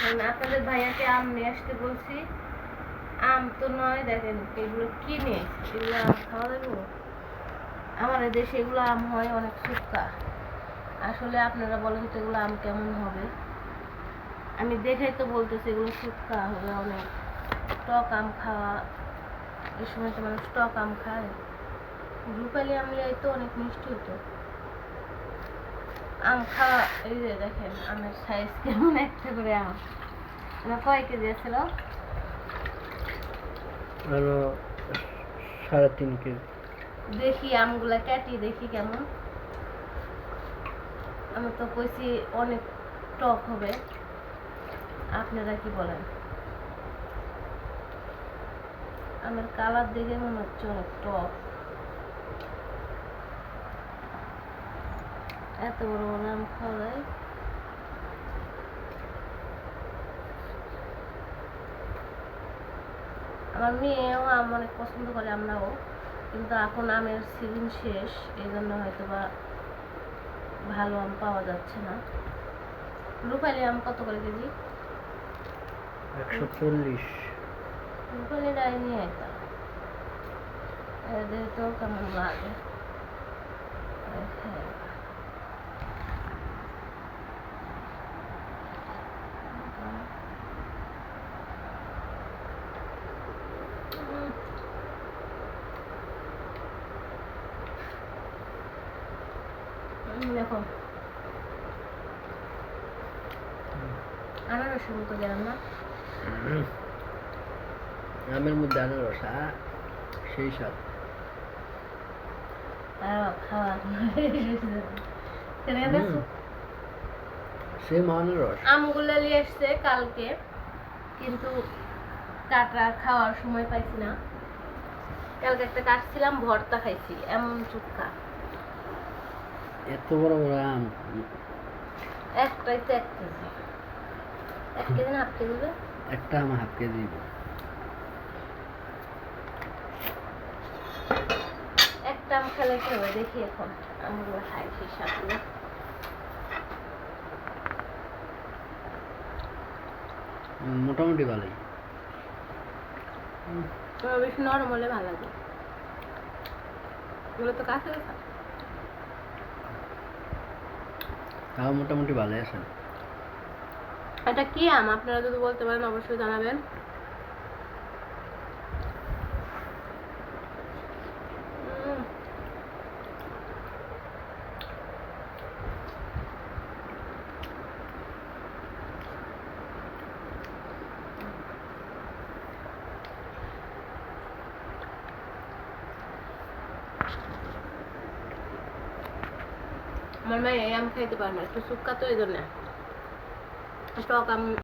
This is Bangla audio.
আপনাদের ভাইয়াকে আম নিয়ে আসতে বলছি, আম তো নয়, দেখেন এগুলো কিনে, এগুলো আম খাওয়া যাবে? আমার দেশে এগুলো আম হয় অনেক শুক্কা। আসলে আপনারা বলেন তো এগুলো আম কেমন হবে? আমি দেখেই তো বলতেছি এগুলো শুক্কা হবে অনেক। টক আম খাওয়া, এই সময় তো মানুষ টক আম খায়। রূপালি আম লিয়াই তো অনেক মিষ্টি হতো। আম খাওয়া, এই যে দেখেন আমের সাইজ কেমন, একটা করে আম। কয় কেজি আছিল? আরো 3.5 কেজি। দেখি আমগুলা কাটি দেখি কেমন। আমি তো কইছি অনেক টক হবে, আপনারা কি বলেন? আমের কালার দেখে মনে হচ্ছে অনেক টক। এত বড় বড় আম খাওয়া যায়? আমার মেয়েও আম অনেক পছন্দ করে, আমরাও, কিন্তু এখন আমের সিজন শেষ, এই জন্য হয়তো বা ভালো আম পাওয়া যাচ্ছে না। রূপালি আম কত করে কেজি? 140। রূপালি ডাই নিয়ে আইতাম, এদের তো কেমন লাগে। দেখো আনারসের মতো গেলাম না? আমের মধ্যে আনারস, সেই স্বাদ। খাওয়া সেম আনারস। আমগুলো নিয়ে আসছে কালকে, কিন্তু কাটা খাওয়ার সময় পাইছি না। কালকে একটা কাটছিলাম, ভর্তা খাইছি, এমন চুক্কা। এত বড় বড় আম। একটাই তো 1 কেজি। 1 কেজি না হাফ কেজি হবে? একটা আম হাফ কেজি। একটা আম খেলে কি হবে দেখি, এখন আমগুলো খাই সেই সাথে। মোটামুটি ভালোই। বেশি নরম হলে ভালো লাগে, এগুলো তো কাঁচা কাঁচা। তাও মোটামুটি ভালোই আছে। এটা কি আম আপনারা যদি বলতে পারেন অবশ্যই জানাবেন। আমার মেয়ে এই আম খাইতে পারে না, একটু শুক্কা তো এই জন্য টক আম